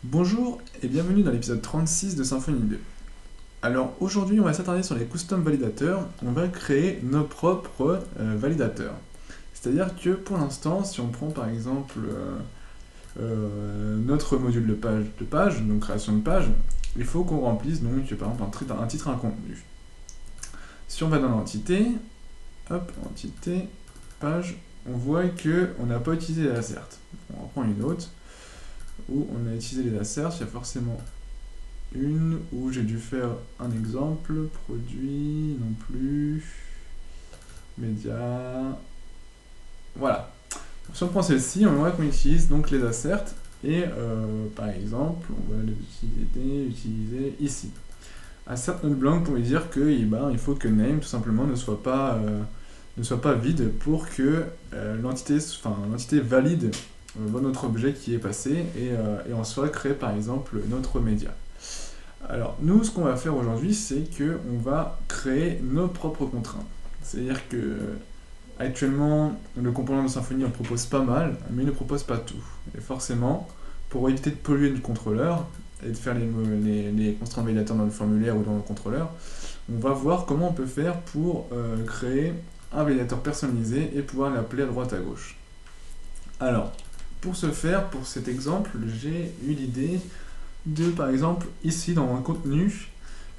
Bonjour et bienvenue dans l'épisode 36 de Symfony 2. Alors aujourd'hui on va s'attarder sur les custom validateurs, on va créer nos propres validateurs. C'est-à-dire que pour l'instant, si on prend par exemple notre module de page, donc création de page, il faut qu'on remplisse donc par exemple un titre et un contenu. Si on va dans l'entité, hop, entité, page, on voit qu'on n'a pas utilisé les asserts. On reprend une autre où on a utilisé les asserts, il y a forcément une où j'ai dû faire un exemple, produit, non plus, média, voilà. Si on prend celle-ci, on voit qu'on utilise donc les asserts, et par exemple, on va les utiliser ici. Assert not blank pour lui dire que il faut que name tout simplement ne soit pas vide pour que l'entité valide notre objet qui est passé et en soit crée par exemple notre média. Alors, nous, ce qu'on va faire aujourd'hui, c'est qu'on va créer nos propres contraintes. C'est-à-dire que, actuellement, le composant de Symfony en propose pas mal, mais il ne propose pas tout. Et forcément, pour éviter de polluer le contrôleur et de faire les constraints validateurs dans le formulaire ou dans le contrôleur, on va voir comment on peut faire pour créer un validateur personnalisé et pouvoir l'appeler à droite à gauche. Alors, pour ce faire, pour cet exemple, j'ai eu l'idée de, par exemple, ici dans un contenu,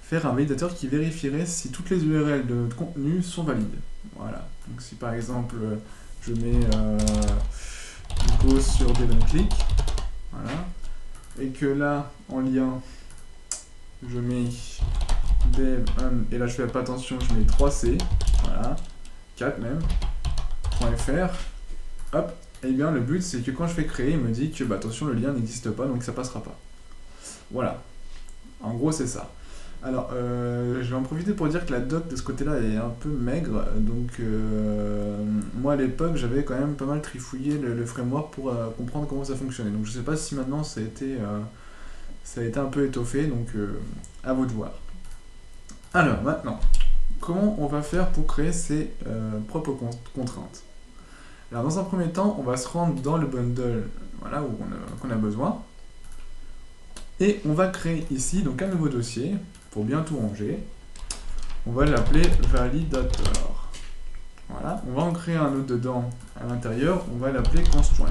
faire un validateur qui vérifierait si toutes les URL de notre contenu sont valides. Voilà. Donc si par exemple je mets go sur DevOnClick, voilà, et que là en lien je mets dev et là je fais pas attention, je mets 3c, voilà, 4 même, .fr, hop, et bien le but c'est que quand je fais créer, il me dit que bah, attention le lien n'existe pas donc ça passera pas. Voilà, en gros c'est ça. Alors, je vais en profiter pour dire que la doc de ce côté-là est un peu maigre, donc moi à l'époque j'avais quand même pas mal trifouillé le framework pour comprendre comment ça fonctionnait. Donc je sais pas si maintenant ça a été un peu étoffé, donc à vous de voir. Alors maintenant, comment on va faire pour créer ses propres contraintes? Alors dans un premier temps, on va se rendre dans le bundle, voilà, qu'on a besoin. Et on va créer ici donc un nouveau dossier pour bien tout ranger. On va l'appeler validator. Voilà, on va en créer un autre dedans à l'intérieur, on va l'appeler constraint.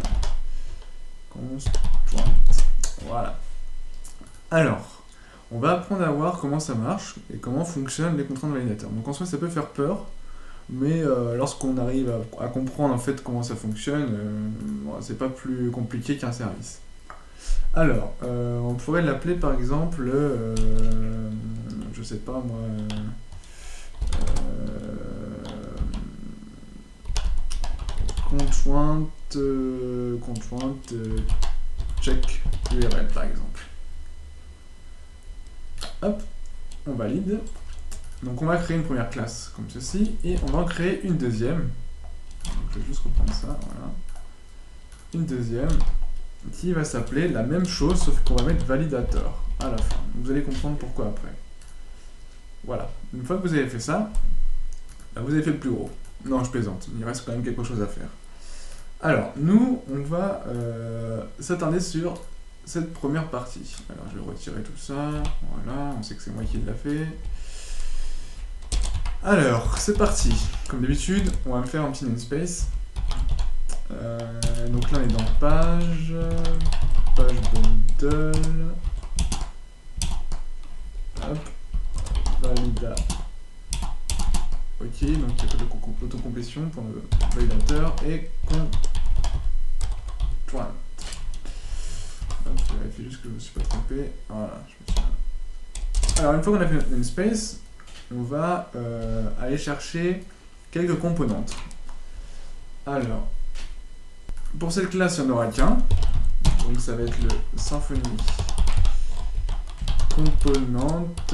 Voilà. Alors, on va apprendre à voir comment ça marche et comment fonctionnent les contraintes validateurs. Donc en soi, ça peut faire peur, mais lorsqu'on arrive à comprendre en fait comment ça fonctionne, c'est pas plus compliqué qu'un service. Alors, on pourrait l'appeler par exemple, je sais pas moi, conjointe check URL par exemple. Hop, on valide. Donc on va créer une première classe comme ceci, et on va en créer une deuxième. Donc, je vais juste reprendre ça, voilà. Une deuxième qui va s'appeler la même chose, sauf qu'on va mettre validator à la fin. Vous allez comprendre pourquoi après. Voilà. Une fois que vous avez fait ça, vous avez fait le plus gros. Non, je plaisante. Il reste quand même quelque chose à faire. Alors, nous, on va s'attarder sur cette première partie. Alors, je vais retirer tout ça. Voilà, on sait que c'est moi qui l'ai fait. Alors, c'est parti. Comme d'habitude, on va me faire un petit namespace. Donc là, on est dans page bundle. Hop, valida. Ok, donc il y a autocomplétion pour le validateur et conjoint. Je vérifie juste que je ne me suis pas trompé. Voilà, je me suis... Alors, une fois qu'on a fait notre namespace, on va aller chercher quelques composantes. Alors, pour cette classe, il n'y en aura qu'un. Donc ça va être le Symfony componente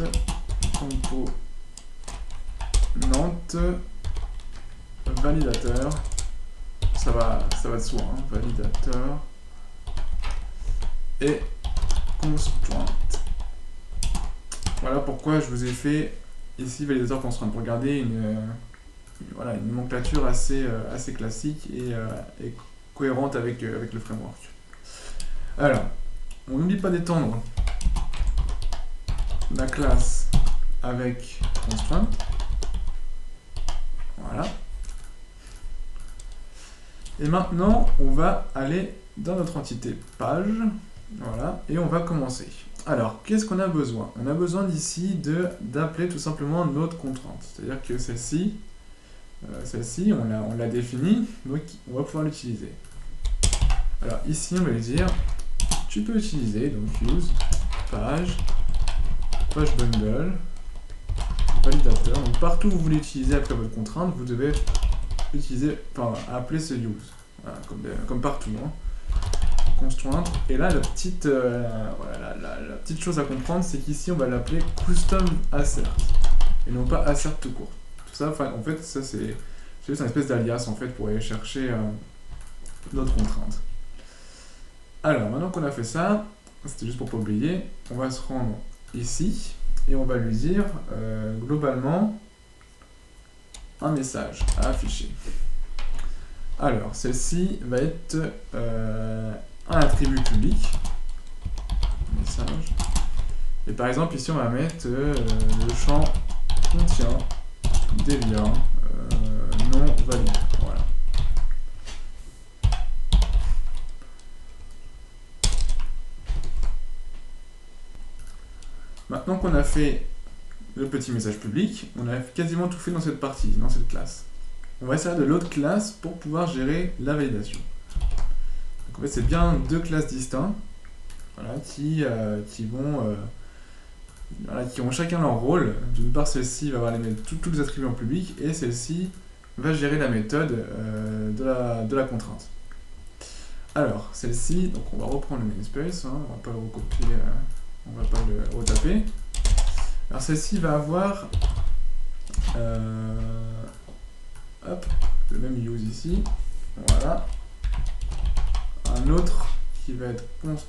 validateur. Ça va de soi, hein, validateur et constraint. Voilà pourquoi je vous ai fait ici validateur constraint, pour garder une nomenclature assez classique et cohérente avec le framework. Alors, on n'oublie pas d'étendre la classe avec constraint. Voilà. Et maintenant, on va aller dans notre entité page. Voilà. Et on va commencer. Alors, qu'est-ce qu'on a besoin? On a besoin d'ici d'appeler tout simplement notre contrainte. C'est-à-dire que celle-ci, on l'a définie, donc on va pouvoir l'utiliser. Alors ici, on va lui dire, tu peux utiliser, donc use, page bundle, validateur. Donc partout où vous voulez utiliser après votre contrainte, vous devez utiliser, enfin, appeler ce use. Voilà, comme partout. Hein. Constraint. Et là, la petite chose à comprendre, c'est qu'ici, on va l'appeler custom assert. Et non pas assert tout court. Tout ça, en fait, ça c'est juste une espèce d'alias en fait pour aller chercher notre contrainte. Alors, maintenant qu'on a fait ça, c'était juste pour pas oublier, on va se rendre ici et on va lui dire globalement un message à afficher. Alors, celle-ci va être un attribut public, message, et par exemple ici on va mettre le champ contient des liens non validés. Voilà. Maintenant qu'on a fait le petit message public, on a quasiment tout fait dans cette partie, dans cette classe. On va essayer de l'autre classe pour pouvoir gérer la validation. Donc en fait, c'est bien deux classes distinctes voilà, qui ont chacun leur rôle. D'une part, celle-ci va avoir tous les attributs en public et celle-ci va gérer la méthode de la contrainte. Alors, celle-ci, donc on va reprendre le namespace, hein, on va pas le recopier, on va pas le retaper. Alors celle-ci va avoir hop, le même use ici, voilà. Un autre qui va être constraint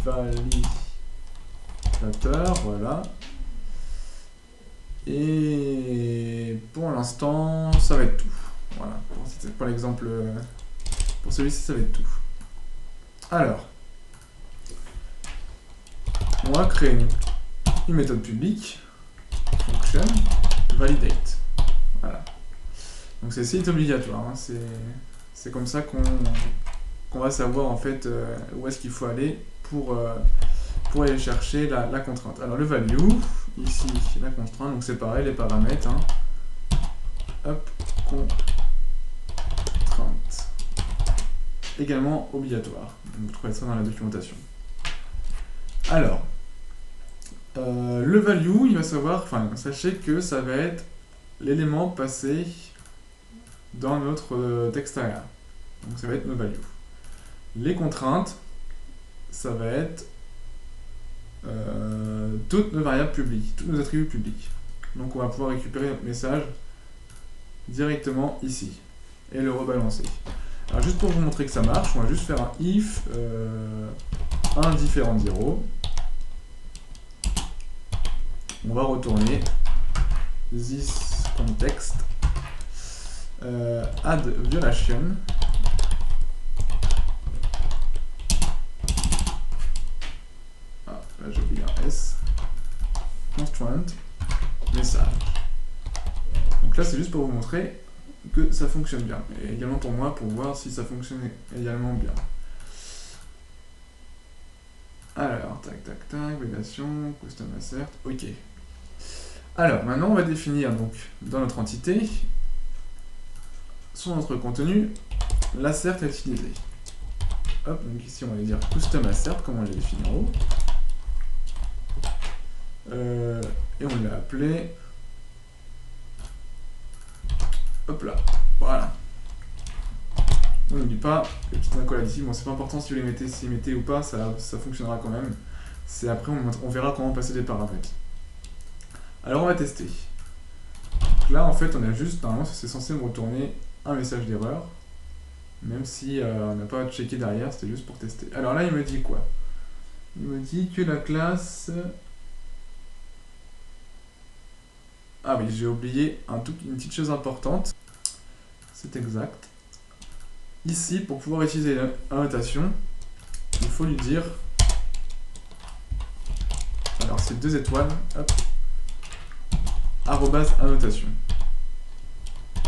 validateur, voilà. Et pour l'instant, ça va être tout. Voilà, pour l'exemple, pour celui-ci, ça va être tout. Alors, on va créer une méthode publique, function, validate. Voilà. Donc celle-ci est obligatoire. Hein. C'est comme ça qu'on va savoir en fait où est-ce qu'il faut aller pour aller chercher la contrainte. Alors le value, ici la contrainte, donc c'est pareil, les paramètres. Hein. Hop, contrainte. Également obligatoire. Donc, vous trouvez ça dans la documentation. Alors, le value, il va savoir, enfin, sachez que ça va être l'élément passé dans notre texte area. Donc ça va être nos values. Les contraintes, ça va être toutes nos variables publiques, tous nos attributs publics. Donc on va pouvoir récupérer notre message directement ici et le rebalancer. Alors juste pour vous montrer que ça marche, on va juste faire un if indifférent 0. On va retourner this context add violation là j'ai oublié un S constraint message. Donc là c'est juste pour vous montrer que ça fonctionne bien et également pour moi pour voir si ça fonctionne également bien. Alors tac tac tac, validation, custom assert, ok. Alors maintenant on va définir donc dans notre entité sur notre contenu l'assert à utiliser. Hop, donc ici on va dire custom assert comme on l'a défini en haut. Et on l'a appelé hop là, voilà. On n'oublie pas les petites accolades ici, bon c'est pas important si vous les mettez, si vous les mettez ou pas, ça fonctionnera quand même. C'est après on verra comment passer des paramètres. Alors on va tester. Donc là en fait on a juste, normalement c'est censé me retourner un message d'erreur, même si on n'a pas checké derrière, c'était juste pour tester. Alors là il me dit quoi? Il me dit que la classe... Ah oui, j'ai oublié une petite chose importante, c'est exact. ici, pour pouvoir utiliser l'annotation, il faut lui dire, alors c'est 2 étoiles, hop, @annotation.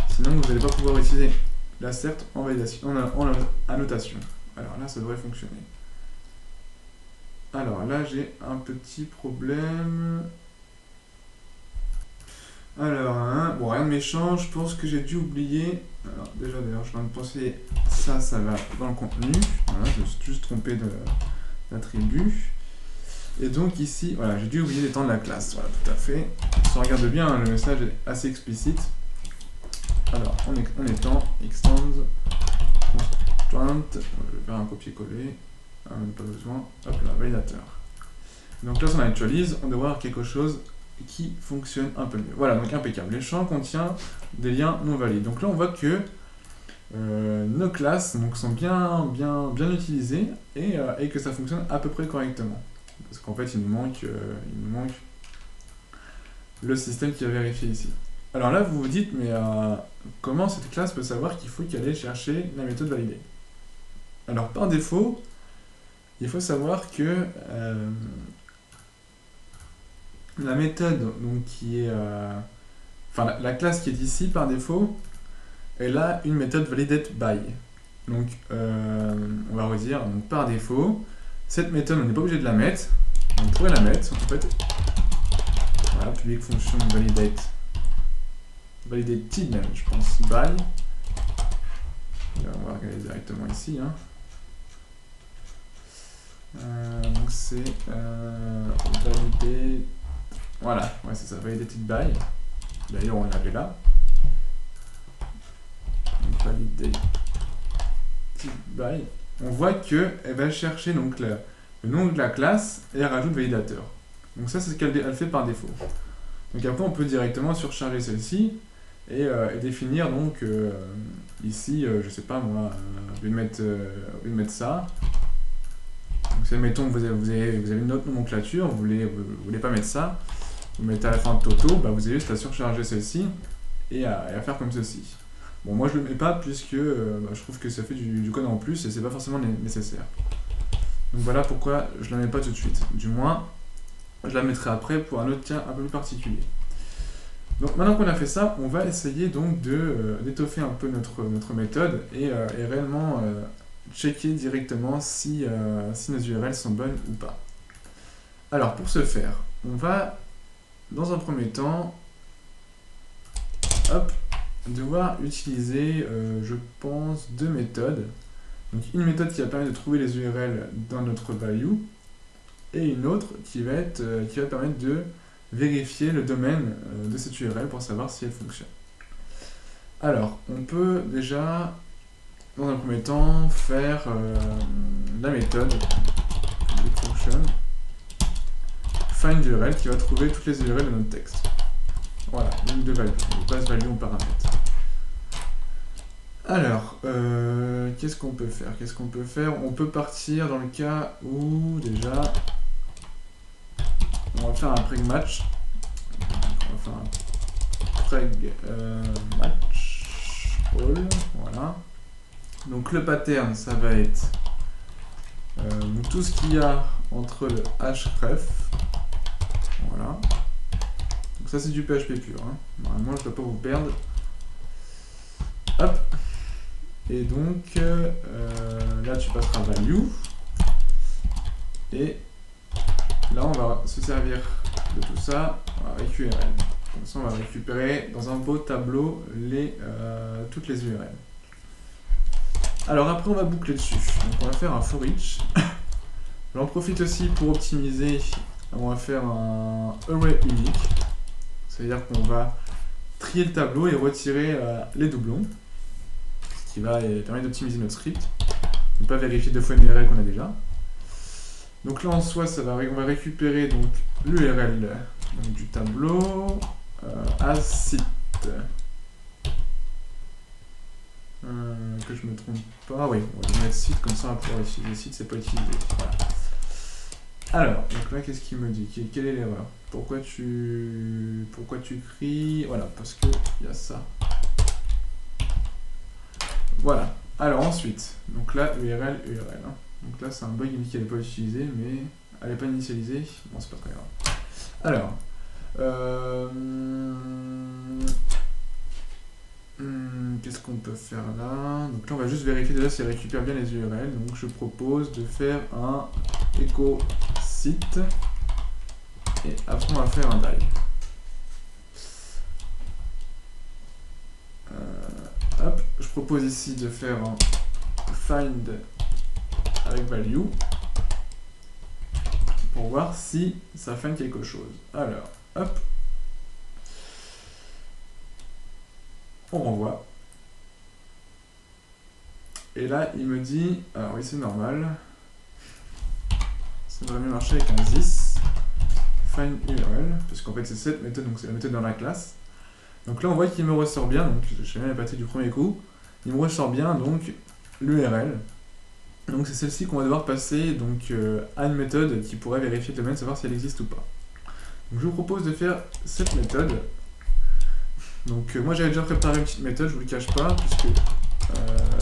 Sinon, vous n'allez pas pouvoir utiliser l'assert en validation, en annotation. Alors là, ça devrait fonctionner. Alors là, j'ai un petit problème. Alors, hein, bon, rien de méchant, je pense que j'ai dû oublier. Alors, déjà, d'ailleurs, je viens de penser, ça va dans le contenu. Voilà, je me suis juste trompé d'attribut. Et donc, ici, voilà, j'ai dû oublier d'étendre la classe. Voilà, tout à fait. Si on regarde bien, hein, le message est assez explicite. Alors, on étend, extend, constraint. Je vais faire un copier-coller. Ah, même pas besoin. Hop là, validateur. Donc là, si on actualise, on devrait avoir quelque chose qui fonctionne un peu mieux. Voilà, donc impeccable. Les champs contiennent des liens non valides. Donc là, on voit que nos classes donc, sont bien utilisées et que ça fonctionne à peu près correctement. Parce qu'en fait, il nous manque le système qui a vérifié ici. Alors là, vous vous dites, mais comment cette classe peut savoir qu'il faut qu'elle aille chercher la méthode validée? Alors par défaut, il faut savoir que la méthode donc, qui est... enfin, la classe qui est ici par défaut, elle a une méthode validate by. Donc, on va redire, donc, par défaut, cette méthode, on n'est pas obligé de la mettre. On pourrait la mettre, en fait. Voilà, public function validate. Validated même, je pense, by. On va regarder directement ici. Hein. Donc c'est validated. Voilà, ouais, c'est ça, validated by. D'ailleurs, on l'avait là. Donc, validated by. On voit qu'elle va chercher donc, le nom de la classe et elle rajoute validateur. Donc ça, c'est ce qu'elle fait par défaut. Donc après, on peut directement surcharger celle-ci et définir donc ici, je sais pas moi, je vais mettre ça. Donc si admettons que vous avez une autre nomenclature, vous voulez pas mettre ça, vous mettez à la fin de Toto, bah, vous avez juste à surcharger celle-ci et à faire comme ceci. Bon, moi je le mets pas puisque bah, je trouve que ça fait du code en plus et c'est pas forcément nécessaire. Donc voilà pourquoi je la mets pas tout de suite. Du moins, je la mettrai après pour un autre cas un peu plus particulier. Donc maintenant qu'on a fait ça, on va essayer donc d'étoffer un peu notre méthode et réellement checker directement si nos URL sont bonnes ou pas. Alors pour ce faire, on va dans un premier temps devoir utiliser, je pense, 2 méthodes. Donc une méthode qui va permettre de trouver les URL dans notre value et une autre qui va permettre de vérifier le domaine de cette URL pour savoir si elle fonctionne. Alors, on peut déjà, dans un premier temps, faire la méthode function find URL qui va trouver toutes les URL de notre texte. Voilà, ligne de value, on passe value au paramètre. Alors, qu'est-ce qu'on peut faire? On peut partir dans le cas où, déjà, on va faire un preg match. On va faire un preg match all, voilà. Donc le pattern, ça va être tout ce qu'il y a entre le href, voilà. Donc ça c'est du PHP pur, hein. Normalement je ne dois pas vous perdre. Hop. Et donc là tu passeras value. Et là on va se servir de tout ça avec URL. Comme ça on va récupérer dans un beau tableau toutes les URL. Alors après on va boucler dessus. Donc on va faire un for each. J'en profite aussi pour optimiser. On va faire un array unique. C'est-à-dire qu'on va trier le tableau et retirer les doublons. Ce qui va permettre d'optimiser notre script. Ne pas vérifier 2 fois une URL qu'on a déjà. Donc là en soi, on va récupérer donc l'URL du tableau as site. Que je me trompe pas, oui, on va mettre site comme ça on va pouvoir utiliser site, c'est pas utilisé. Voilà. Alors, donc là qu'est-ce qu'il me dit? Quelle est l'erreur? Pourquoi tu cries? Voilà, parce que il y a ça. Voilà, Alors ensuite, donc là, URL, URL. Hein. Donc là, c'est un bug qui dit qu'elle n'est pas utilisée, mais elle n'est pas initialisée. Bon, c'est pas très grave. Alors, qu'est-ce qu'on peut faire là? Donc là, on va juste vérifier déjà si elle récupère bien les URL. Donc je propose de faire un echo site. Et après, on va faire un dive. Hop, je propose ici de faire un find avec value pour voir si ça find quelque chose. Alors, hop, on renvoie. Et là, il me dit, alors oui, c'est normal. Ça devrait mieux marcher avec un this find URL, parce qu'en fait, c'est cette méthode, donc c'est la méthode dans la classe. Donc là, on voit qu'il me ressort bien, donc j'ai bien parti du premier coup. Il me ressort bien, donc, l'URL. Donc c'est celle-ci qu'on va devoir passer donc, à une méthode qui pourrait vérifier le domaine, savoir si elle existe ou pas. Donc je vous propose de faire cette méthode. Donc moi j'avais déjà préparé une petite méthode, je vous le cache pas, puisque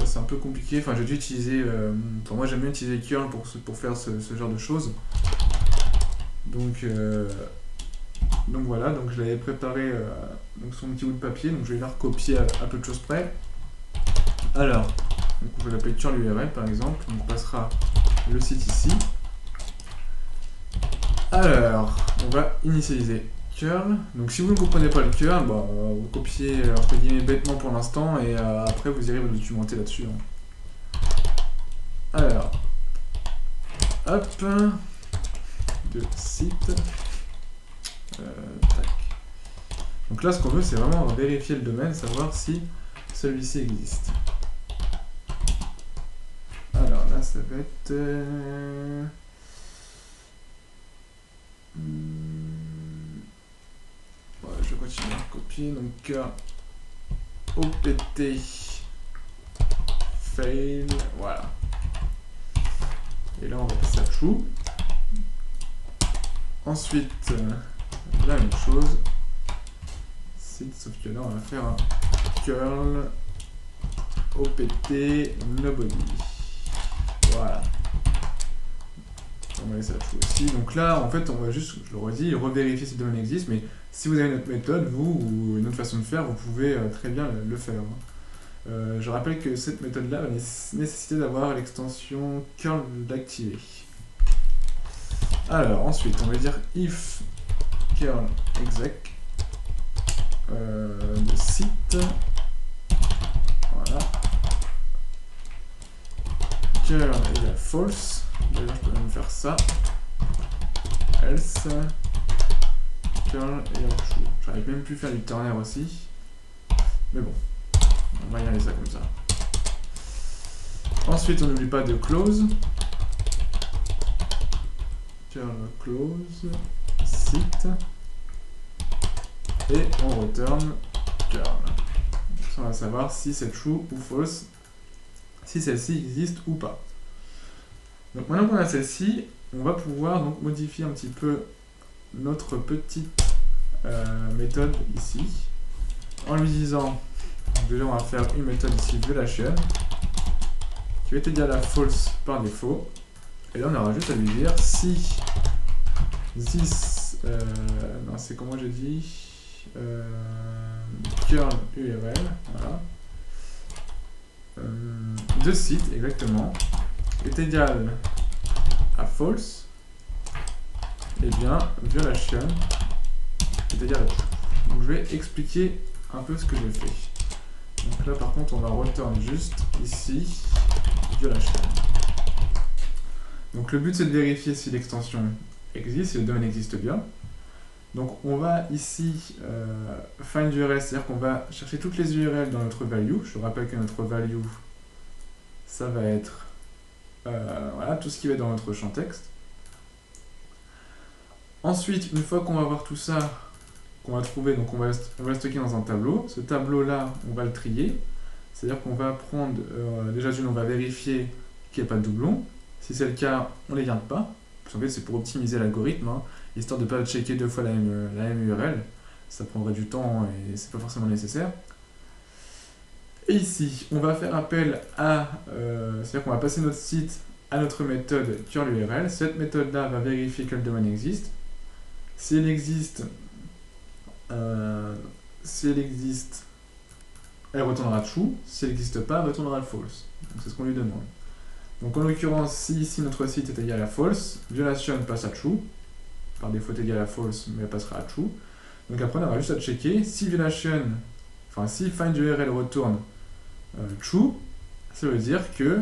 c'est un peu compliqué. Enfin j'ai dû utiliser, moi j'aime bien utiliser curl pour faire ce genre de choses. Donc voilà, donc je l'avais préparé donc sur mon petit bout de papier, donc je vais la recopier à peu de choses près. Alors, donc on va l'appeler curl URL par exemple, donc on passera le site ici. Alors, on va initialiser curl. Donc si vous ne comprenez pas le curl, bah, vous copiez entre guillemets bêtement pour l'instant et après vous irez vous documenter là-dessus. Hein. Alors, hop, de site. Tac. Donc là, ce qu'on veut, c'est vraiment vérifier le domaine, savoir si celui-ci existe. Alors là, ça va être... Ouais, je continue à copier. Donc, opt fail. Voilà. Et là, on va passer à true. Ensuite, la même chose. Sauf que là, on va faire un curl opt nobody. Voilà. On va laisser la true aussi. Donc là, en fait, on va juste, je le redis, revérifier si le domaine existe. Mais si vous avez une autre méthode, vous, ou une autre façon de faire, vous pouvez très bien le faire. Je rappelle que cette méthode-là va nécessiter d'avoir l'extension curl d'activer. Alors, ensuite, on va dire if curl exec de site. Voilà. Curl égale false. D'ailleurs, je peux même faire ça. Else. Curl égale true. J'arrive même plus à faire du ternaire aussi. Mais bon, on va y aller ça comme ça. Ensuite, on n'oublie pas de close. Curl close. Site. Et on return curl. Ça, on va savoir si c'est true ou false, si celle-ci existe ou pas. Donc maintenant qu'on a celle-ci, on va pouvoir donc modifier un petit peu notre petite méthode ici, en lui disant, déjà on va faire une méthode ici violation, qui va être égale à false par défaut, et là on aura juste à lui dire si this, non c'est comment j'ai dit, curl URL, voilà, de site exactement, est égal à false, et bien violation est égal à true. Donc je vais expliquer un peu ce que j'ai fait. Donc là par contre on va return juste ici violation. Donc le but c'est de vérifier si l'extension existe, si le domaine existe bien. Donc on va ici find URL, c'est-à-dire qu'on va chercher toutes les URL dans notre value. Je rappelle que notre value, ça va être voilà, tout ce qui va être dans notre champ texte. Ensuite, une fois qu'on va avoir tout ça, qu'on va trouver, donc on va le stocker dans un tableau. Ce tableau-là, on va le trier. C'est-à-dire qu'on va prendre, déjà d'une, on va vérifier qu'il n'y a pas de doublons. Si c'est le cas, on ne les garde pas. Parce qu'en fait, c'est pour optimiser l'algorithme, hein, histoire de ne pas checker deux fois la même URL. Ça prendrait du temps et c'est pas forcément nécessaire. Et ici, on va faire appel à... c'est-à-dire qu'on va passer notre site à notre méthode curl-URL. Cette méthode-là va vérifier que le domaine existe. Si elle existe, elle retournera true. Si elle n'existe pas, elle retournera false. Donc c'est ce qu'on lui demande. Donc en l'occurrence, si ici notre site est égal à false, violation passe à true. Par défaut est égal à false, mais elle passera à true. Donc après, on aura juste à checker si violation, enfin si find URL retourne true, ça veut dire que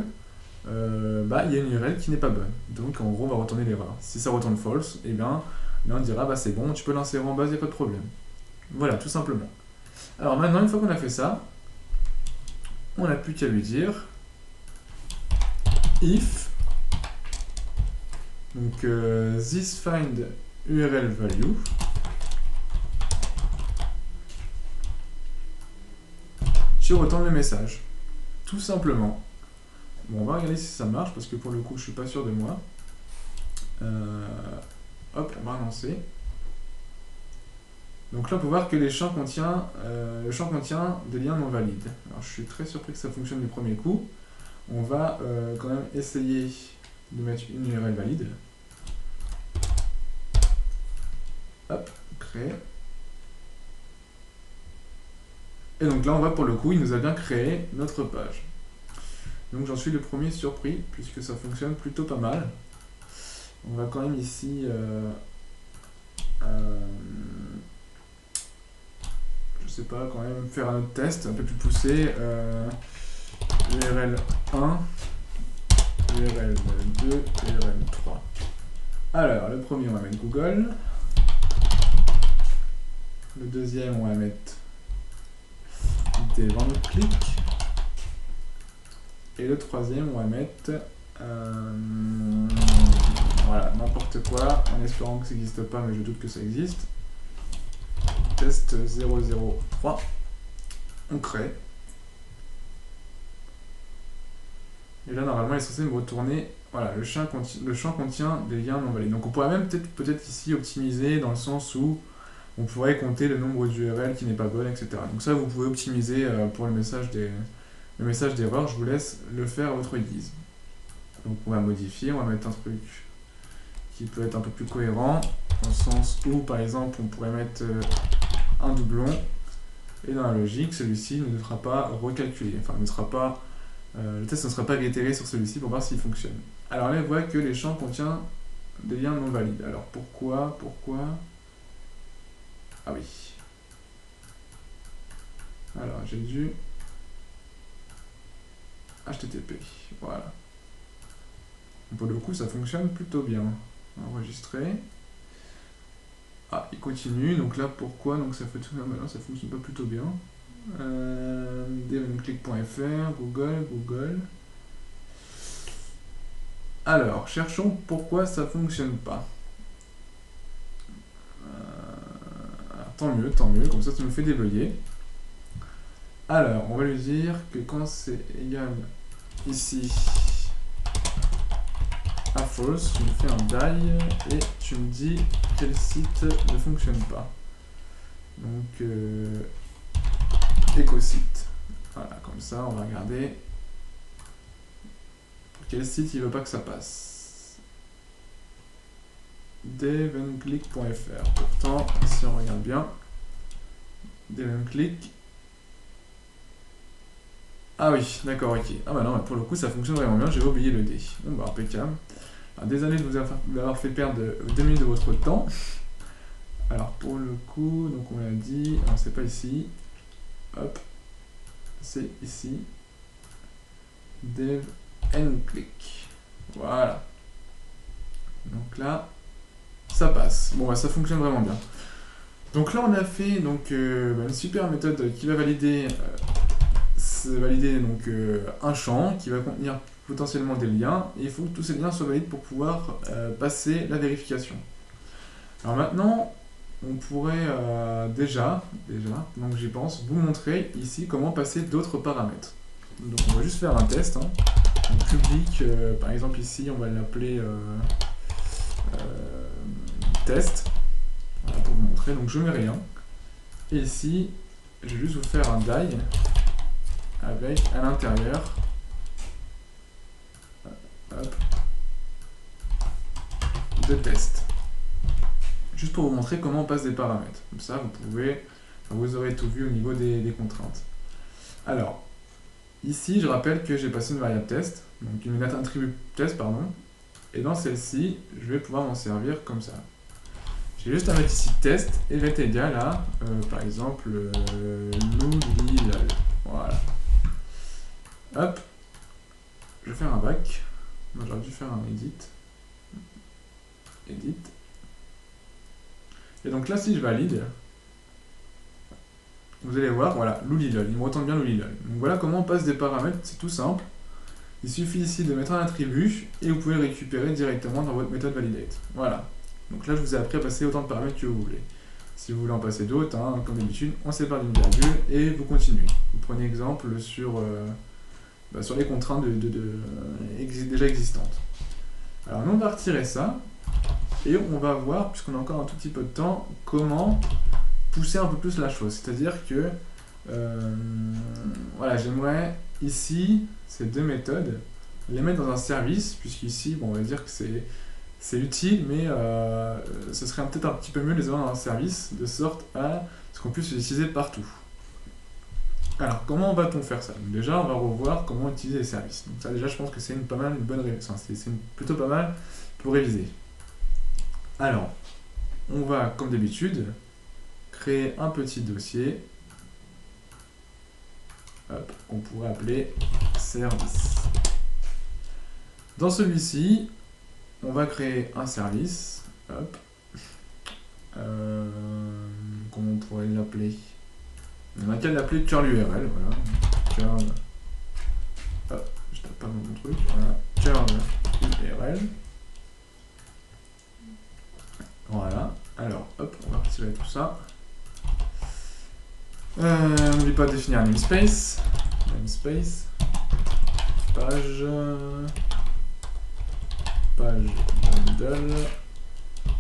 il y a une URL qui n'est pas bonne. Donc en gros, on va retourner l'erreur. Si ça retourne false, et bien là on dira bah c'est bon, tu peux l'insérer en base, il n'y a pas de problème. Voilà, tout simplement. Alors maintenant, une fois qu'on a fait ça, on n'a plus qu'à lui dire if donc this find URL value tu retournes le message. Tout simplement. Bon, on va regarder si ça marche, parce que pour le coup, je suis pas sûr de moi. Hop, on va relancer. Donc là, on peut voir que le champ contient des liens non valides. Alors, je suis très surpris que ça fonctionne du premier coup. On va quand même essayer de mettre une URL valide. Hop, créer. Et donc là, on voit pour le coup, il nous a bien créé notre page. Donc j'en suis le premier surpris, puisque ça fonctionne plutôt pas mal. On va quand même ici... je sais pas, quand même faire un autre test un peu plus poussé. URL 1, URL 2, URL 3. Alors, le premier, on va mettre Google. Le deuxième, on va mettre DevOnClick. Et le troisième, on va mettre voilà, n'importe quoi, en espérant que ça n'existe pas, mais je doute que ça existe. Test 003. On crée. Et là, normalement, il est censé me retourner. Voilà, le champ contient des liens non valides. Donc on pourrait même peut-être ici optimiser dans le sens où on pourrait compter le nombre d'URL qui n'est pas bonne, etc. Donc ça, vous pouvez optimiser pour le message d'erreur. Je vous laisse le faire à votre guise. Donc on va modifier, on va mettre un truc qui peut être un peu plus cohérent, dans le sens où, par exemple, on pourrait mettre un doublon, et dans la logique, celui-ci ne devra pas recalculer, enfin, ne sera pas, le test ne sera pas réitéré sur celui-ci pour voir s'il fonctionne. Alors là, on voit que les champs contiennent des liens non valides. Alors pourquoi Ah oui. Alors, j'ai dû... HTTP, voilà. Pour le coup, ça fonctionne plutôt bien. Enregistrer. Ah, il continue. Donc là, pourquoi? Donc ça fait tout ça. Maintenant, ça fonctionne pas plutôt bien. DevOnClick.fr, Google. Alors, cherchons pourquoi ça fonctionne pas. Tant mieux, comme ça, ça nous fait débugger. Alors, on va lui dire que quand c'est égal ici à false, tu me fais un die et tu me dis quel site ne fonctionne pas. Donc, EcoSite. Voilà, comme ça, on va regarder pour quel site il veut pas que ça passe. DevOnClick.fr. Pourtant, si on regarde bien, DevOnClick. Ah oui, d'accord, ok. Ah bah non, pour le coup, ça fonctionne vraiment bien, j'avais oublié le D. Bon bah, impeccable. Alors, désolé de vous avoir fait perdre 2 minutes de votre temps. Alors, pour le coup, donc on l'a dit, alors c'est pas ici. Hop, c'est ici. DevOnClick. Voilà. Donc là, ça passe. Bon bah, ça fonctionne vraiment bien. Donc là, on a fait donc, une super méthode qui va valider... donc, un champ qui va contenir potentiellement des liens, et il faut que tous ces liens soient valides pour pouvoir passer la vérification. Alors maintenant, on pourrait déjà, donc j'y pense, vous montrer ici comment passer d'autres paramètres. Donc on va juste faire un test. Hein. Donc public, par exemple ici, on va l'appeler test, voilà, pour vous montrer. Donc je mets rien, et ici, je vais juste vous faire un die. avec à l'intérieur de test. Juste pour vous montrer comment on passe des paramètres. Comme ça, vous aurez tout vu au niveau des contraintes. Alors, ici, je rappelle que j'ai passé une variable test, donc une attribut test, pardon. Et dans celle-ci, je vais pouvoir m'en servir comme ça. J'ai juste à mettre ici test et je vais être égal à, par exemple, loulilol. Voilà. Hop. Je vais faire un back. Moi, j'aurais dû faire un edit. Edit. Et donc là, si je valide, vous allez voir, voilà, loulilol. Il me retourne bien loulilol. Donc voilà comment on passe des paramètres, c'est tout simple. Il suffit ici de mettre un attribut et vous pouvez le récupérer directement dans votre méthode validate. Voilà. Donc là, je vous ai appris à passer autant de paramètres que vous voulez. Si vous voulez en passer d'autres, hein, comme d'habitude, on sépare d'une virgule et vous continuez. Vous prenez exemple sur les contraintes déjà existantes. Alors, nous, on va retirer ça et on va voir, puisqu'on a encore un tout petit peu de temps, comment pousser un peu plus la chose. C'est-à-dire que, voilà, j'aimerais ici, ces deux méthodes, les mettre dans un service, puisqu'ici, bon, on va dire que c'est utile, mais ce serait peut-être un petit peu mieux de les avoir dans un service, de sorte à ce qu'on puisse les utiliser partout. Alors, comment va-t-on faire ça? Donc, déjà, on va revoir comment utiliser les services. Donc ça, déjà, je pense que c'est plutôt pas mal pour réviser. Alors, on va, comme d'habitude, créer un petit dossier qu'on pourrait appeler service. Dans celui-ci, on va créer un service. Comment on pourrait l'appeler? On a qu'à l'appeler curl URL. Voilà. Curl. Je tape pas mon truc. Voilà. Curl URL. Voilà. Alors, hop, on va retirer tout ça. N'oublie pas de définir un namespace. Namespace. Page bundle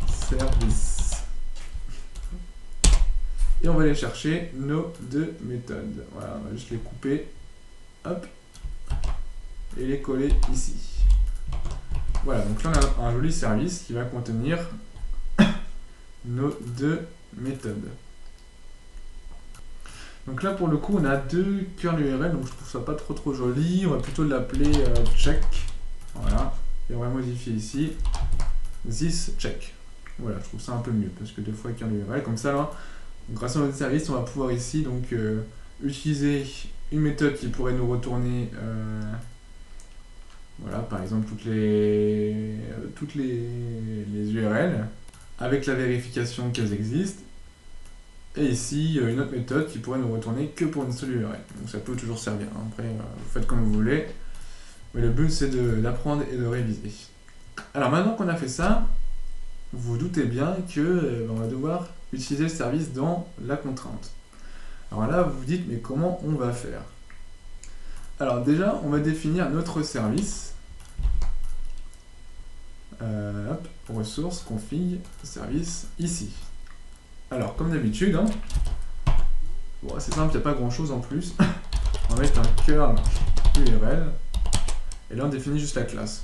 service. Et on va aller chercher nos deux méthodes. Voilà, on va juste les couper. Hop. Et les coller ici. Voilà, donc là on a un joli service qui va contenir nos deux méthodes. Donc là pour le coup on a deux curl URL, donc je trouve ça pas trop joli. On va plutôt l'appeler check. Voilà. Et on va modifier ici this check. Voilà, je trouve ça un peu mieux parce que deux fois curl URL, comme ça là, grâce à notre service, on va pouvoir ici donc utiliser une méthode qui pourrait nous retourner voilà, par exemple toutes les URL avec la vérification qu'elles existent. Et ici, une autre méthode qui pourrait nous retourner que pour une seule URL. Donc ça peut toujours servir. Hein. Après, vous faites comme vous voulez. Mais le but, c'est d'apprendre et de réviser. Alors maintenant qu'on a fait ça, vous vous doutez bien que on va devoir utiliser le service dans la contrainte. Alors là, vous vous dites, mais comment on va faire? Alors déjà, on va définir notre service. Hop, ressources, config, service, ici. Alors, comme d'habitude, hein, bon, c'est simple, il n'y a pas grand chose en plus. On va mettre un curl URL. Et là, on définit juste la classe.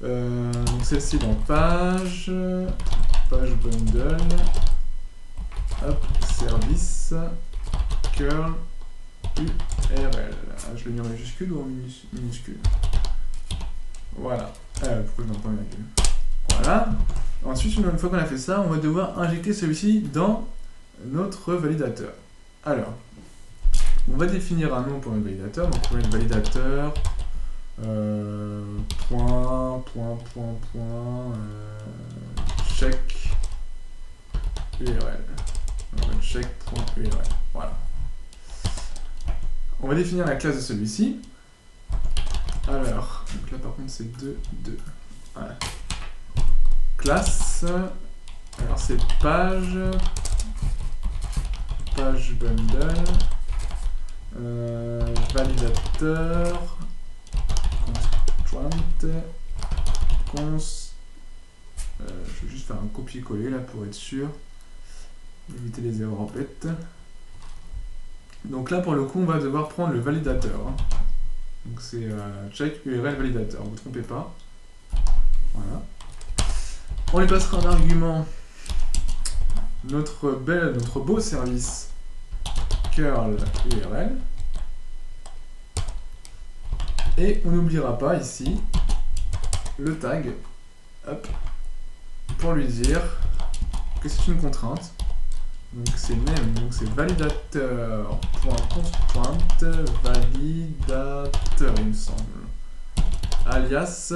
Donc celle-ci dans page bundle, hop, service, curl URL. Ah, je l'ai mis en majuscule ou en minuscule? Voilà. Pourquoi je n'entends pas virgule? Voilà. Ensuite, une fois qu'on a fait ça, on va devoir injecter celui-ci dans notre validateur. Alors, on va définir un nom pour notre validateur. Donc, on va mettre validateur check URL. On va mettre check.url. Voilà. On va définir la classe de celui-ci. Alors, donc là par contre c'est 2. Voilà. Classe, alors c'est page bundle, validateur, constraint, je vais juste faire un copier-coller là pour être sûr, éviter les erreurs bêtes. Donc là, pour le coup, on va devoir prendre le validateur. Hein. Donc c'est check URL validateur, vous ne vous trompez pas. Voilà. On lui passera en argument notre beau service curl URL. Et on n'oubliera pas ici le tag, hop, pour lui dire que c'est une contrainte. Donc c'est même, donc c'est validateur.constraint validateur, il me semble. Alias.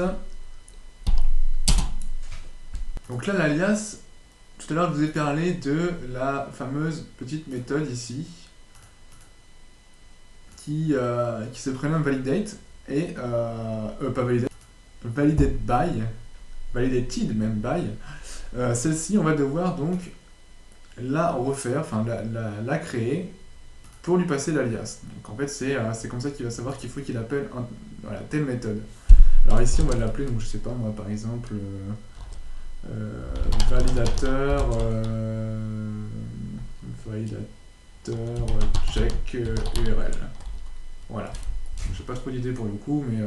Donc là, l'alias, tout à l'heure je vous ai parlé de la fameuse petite méthode ici qui se prénomme validate et pas validate, validated by, validated même by. Celle-ci, on va devoir donc la refaire, enfin la créer pour lui passer l'alias. Donc en fait, c'est comme ça qu'il va savoir qu'il faut qu'il appelle voilà, telle méthode. Alors ici, on va l'appeler, donc je sais pas moi, par exemple, validateur check URL. Voilà. J'ai pas trop d'idées pour le coup, mais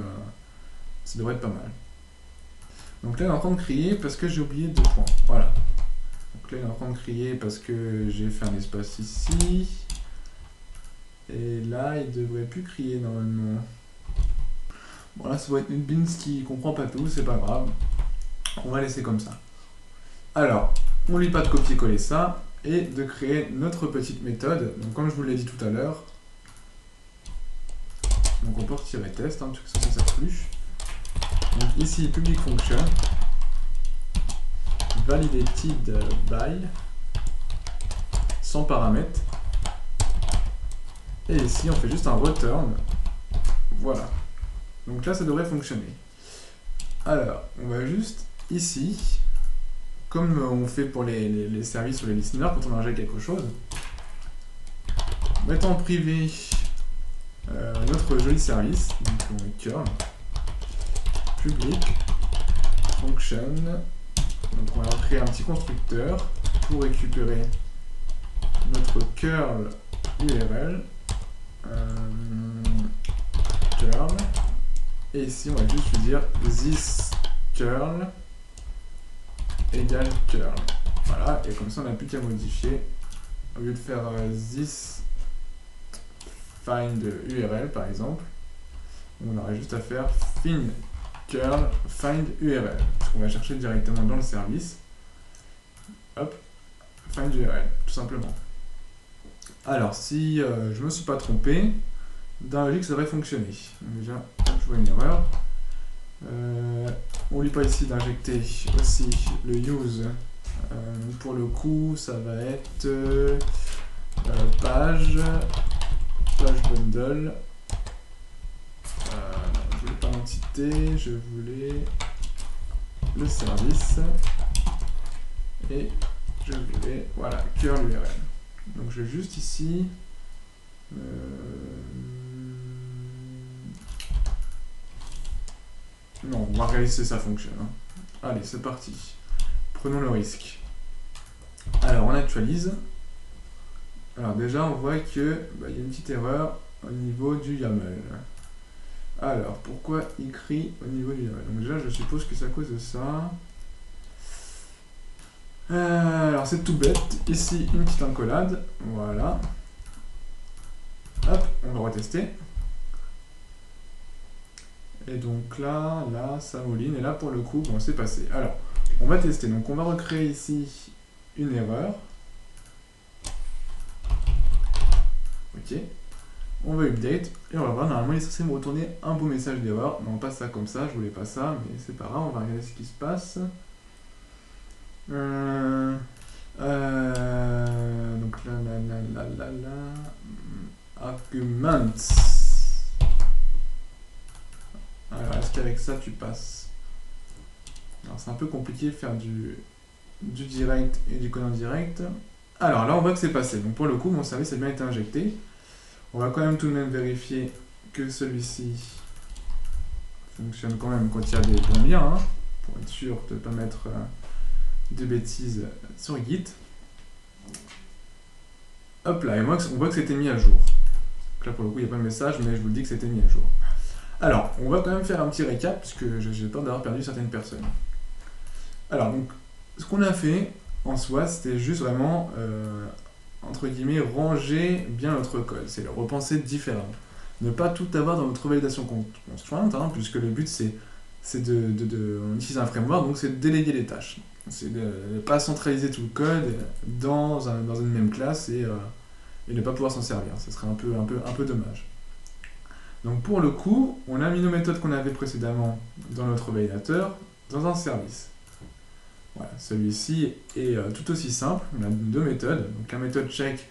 ça devrait être pas mal. Donc là, il est en train de crier parce que j'ai oublié 2 points. Voilà. Donc là, il est en train de crier parce que j'ai fait un espace ici. Et là, il devrait plus crier normalement. Bon, là, ça doit être une beans qui comprend pas tout, c'est pas grave. On va laisser comme ça. Alors, on lui pas de copier-coller ça et de créer notre petite méthode. Donc, comme je vous l'ai dit tout à l'heure, donc on peut retirer test, hein, parce que ça ne sert plus. Donc ici, public function, validated by, sans paramètres. Et ici, on fait juste un return. Voilà. Donc là, ça devrait fonctionner. Alors, on va juste ici, comme on fait pour les services ou les listeners quand on injecte quelque chose, mettre en privé notre joli service, donc on met curl, public, function, donc on va créer un petit constructeur pour récupérer notre curl URL, curl, et ici on va juste lui dire this curl égale curl. Voilà, et comme ça on n'a plus qu'à modifier. Au lieu de faire this find URL par exemple, on aurait juste à faire fin curl find URL. Parce qu'on va chercher directement dans le service. Hop, find URL, tout simplement. Alors, si je me suis pas trompé, dans la logique ça devrait fonctionner. Donc déjà, hop, je vois une erreur. On lui pas ici d'injecter aussi le use. Pour le coup, ça va être page bundle. Je voulais pas l'entité, je voulais le service. Et je voulais, voilà, curl URL. Donc je vais juste ici. Non, on va regarder si ça fonctionne. Hein. Allez, c'est parti. Prenons le risque. Alors, on actualise. Alors déjà, on voit que y a une petite erreur au niveau du YAML. Alors, pourquoi il crie au niveau du YAML? Donc déjà, je suppose que c'est à cause de ça. Alors, c'est tout bête. Ici, une petite encolade. Voilà. Hop, on va retester. Et donc là, ça mouline. Et là, pour le coup, bon, c'est passé. Alors, on va tester. Donc, on va recréer ici une erreur. Ok. On va update. Et on va voir. Normalement, il est censé me retourner un beau message d'erreur. Non, pas ça comme ça. Je voulais pas ça. Mais c'est pas grave. On va regarder ce qui se passe. Donc là. Arguments. Alors, est-ce qu'avec ça, tu passes? Alors, c'est un peu compliqué de faire du direct et du code en direct. Alors, là, on voit que c'est passé. Donc, pour le coup, mon service a bien été injecté. On va quand même tout de même vérifier que celui-ci fonctionne quand même quand il y a des bons liens, hein, pour être sûr de ne pas mettre de bêtises sur Git. Hop là, et on voit que c'était mis à jour. Donc là pour le coup il n'y a pas de message, mais je vous le dis que c'était mis à jour. Alors, on va quand même faire un petit récap, parce que j'ai peur d'avoir perdu certaines personnes. Alors, donc, ce qu'on a fait, en soi, c'était juste vraiment, entre guillemets, ranger bien notre code. C'est le repenser différemment. Ne pas tout avoir dans notre validation conjointe, hein, puisque le but, on utilise un framework, donc c'est de déléguer les tâches. C'est de ne pas centraliser tout le code dans une même classe et ne pas pouvoir s'en servir. Ce serait un peu dommage. Donc pour le coup, on a mis nos méthodes qu'on avait précédemment dans notre validateur dans un service. Voilà, celui-ci est tout aussi simple. On a deux méthodes. Donc la méthode check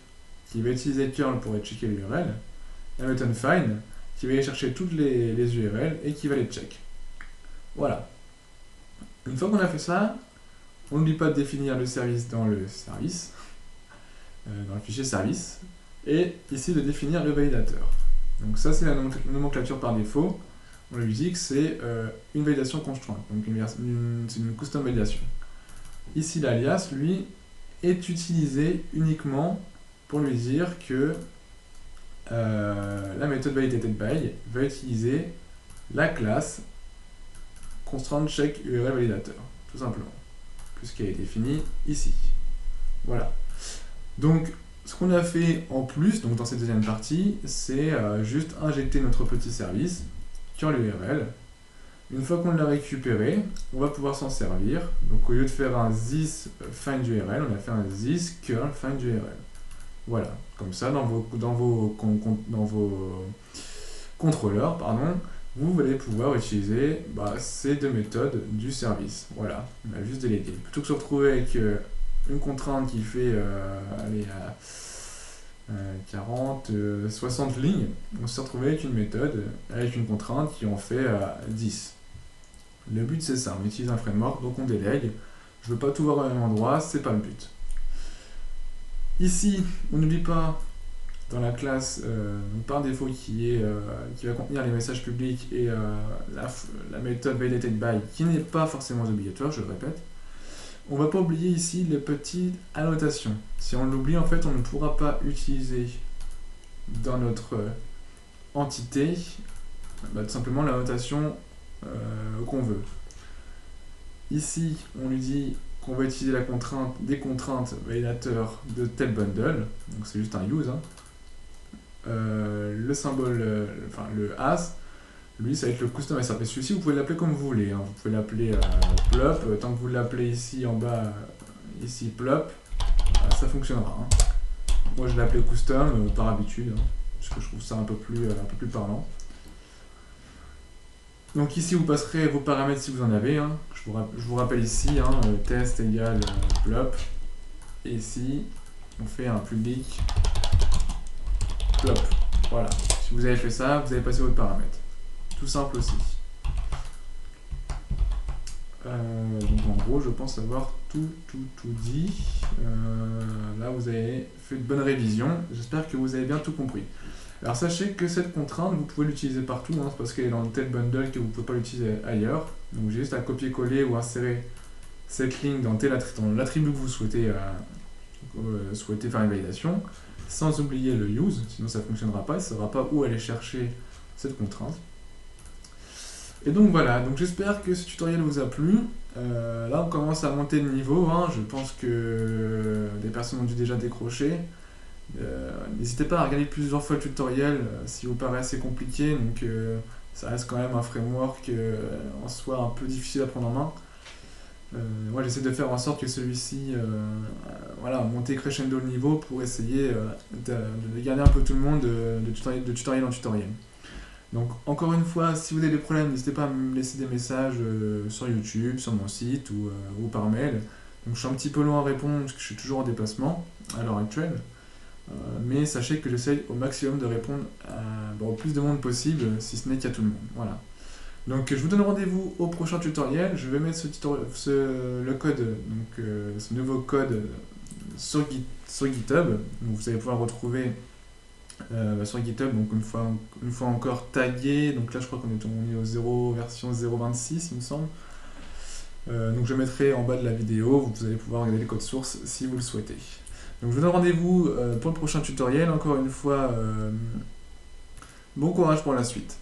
qui va utiliser curl pour aller checker l'URL. La méthode find qui va aller chercher toutes les URL et qui va les check. Voilà. Une fois qu'on a fait ça, on n'oublie pas de définir le service dans le service, dans le fichier service, et ici de définir le validateur. Donc ça c'est la nomenclature par défaut. On lui dit que c'est une validation conjointe, donc c'est une custom validation. Ici l'alias, lui, est utilisé uniquement pour lui dire que la méthode validatedBy va utiliser la classe constraint check URL validateur, tout simplement, puisqu'elle est définie ici. Voilà. Donc ce qu'on a fait en plus, donc dans cette deuxième partie, c'est juste injecter notre petit service sur l'URL. Une fois qu'on l'a récupéré, on va pouvoir s'en servir. Donc au lieu de faire un this find URL, on a fait un this curl find URL. Voilà, comme ça dans vos contrôleurs, pardon, vous allez pouvoir utiliser ces deux méthodes du service. Voilà, on a juste délégué. Plutôt que de se retrouver avec une contrainte qui fait 40, 60 lignes, on se retrouve avec une méthode, avec une contrainte qui en fait 10. Le but c'est ça, on utilise un framework, donc on délègue. Je veux pas tout voir au même endroit, c'est pas le but. Ici, on n'oublie pas dans la classe par défaut qui va contenir les messages publics et la méthode validatedBy qui n'est pas forcément obligatoire, je le répète. On ne va pas oublier ici les petites annotations. Si on l'oublie, en fait, on ne pourra pas utiliser dans notre entité tout simplement la notation qu'on veut. Ici, on lui dit qu'on va utiliser des contraintes validateur de tel bundle, donc c'est juste un use. Hein. Le symbole, le as, lui ça va être le custom assert. Mais celui-ci vous pouvez l'appeler comme vous voulez. Hein. Vous pouvez l'appeler plop, tant que vous l'appelez ici en bas, ici plop, ça fonctionnera. Hein. Moi je l'ai appelé custom par habitude, hein, parce que je trouve ça un peu plus parlant. Donc ici vous passerez vos paramètres si vous en avez. Hein. Je vous rappelle ici, hein, test égale plop. Et ici on fait un public plop. Voilà. Si vous avez fait ça, vous avez passé votre paramètre. Tout simple aussi. Donc en gros, je pense avoir tout dit. Là, vous avez fait une bonne révision. J'espère que vous avez bien tout compris. Alors sachez que cette contrainte, vous pouvez l'utiliser partout, hein, parce qu'elle est dans tel bundle que vous ne pouvez pas l'utiliser ailleurs. Donc j'ai juste à copier-coller ou insérer cette ligne dans l'attribut que vous souhaitez faire une validation, sans oublier le use, sinon ça ne fonctionnera pas, ça ne saura pas où aller chercher cette contrainte. Et donc voilà, donc j'espère que ce tutoriel vous a plu. Là on commence à monter le niveau, hein. Je pense que des personnes ont dû déjà décrocher. N'hésitez pas à regarder plusieurs fois le tutoriel si vous paraît assez compliqué, donc ça reste quand même un framework en soi un peu difficile à prendre en main. Moi j'essaie de faire en sorte que celui-ci monter crescendo le niveau pour essayer de garder un peu tout le monde de tutoriel en tutoriel. Donc encore une fois, si vous avez des problèmes, n'hésitez pas à me laisser des messages sur YouTube, sur mon site ou par mail. Donc je suis un petit peu long à répondre parce que je suis toujours en déplacement à l'heure actuelle. Mais sachez que j'essaye au maximum de répondre au plus de monde possible, si ce n'est qu'à tout le monde. Voilà. Donc je vous donne rendez-vous au prochain tutoriel. Je vais mettre le code, donc ce nouveau code sur GitHub. Donc vous allez pouvoir le retrouver sur GitHub, donc une fois encore tagué. Donc là je crois qu'on est version 0.26 il me semble. Donc je mettrai en bas de la vidéo, vous allez pouvoir regarder les codes sources si vous le souhaitez. Donc je vous donne rendez-vous pour le prochain tutoriel. Encore une fois, Bon courage pour la suite.